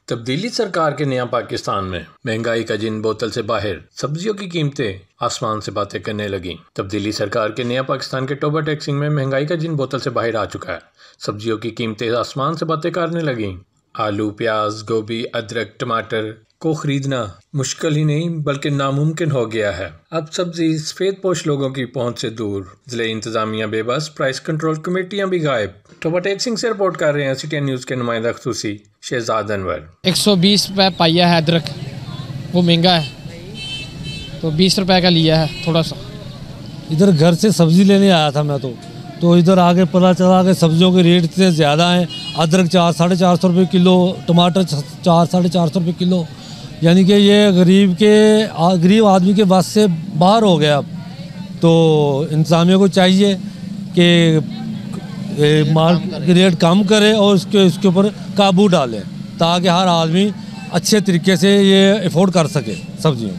तब्दीली सरकार के नया पाकिस्तान में महंगाई का जिन बोतल से बाहर, सब्जियों की कीमतें आसमान से बातें करने लगी। तब्दीली सरकार के नया पाकिस्तान के टोबा टैक्सिंग में महंगाई का जिन बोतल से बाहर आ चुका है। सब्जियों की कीमतें आसमान से बातें करने लगी। आलू, प्याज, गोभी, अदरक, टमाटर को खरीदना मुश्किल ही नहीं बल्कि नामुमकिन हो गया है। अब सब्जी सफेद पोश लोगों की पहुंच से दूर, जिले इंतजामिया बेबस, प्राइस कंट्रोल कमेटियां भी गायब। टोबा टैक्सिंग से रिपोर्ट कर रहे हैं सिटीएन न्यूज़ के नुमाइंदा खसूसी शहजाद अनवर। 120 रुपये पाइया है अदरक, वो महंगा है तो 20 रुपये का लिया है थोड़ा सा। इधर घर से सब्ज़ी लेने आया था मैं तो इधर आगे पता चला कि सब्जियों के रेट इतने ज़्यादा हैं। अदरक 400-450 रुपये किलो, टमाटर 400-450 रुपये किलो, यानी कि ये गरीब आदमी के बस से बाहर हो गया। तो इंतज़ामिया को चाहिए कि माल के रेट कम करे और इसके ऊपर काबू डाले ताकि हर आदमी अच्छे तरीके से ये अफोर्ड कर सके सब्जियों।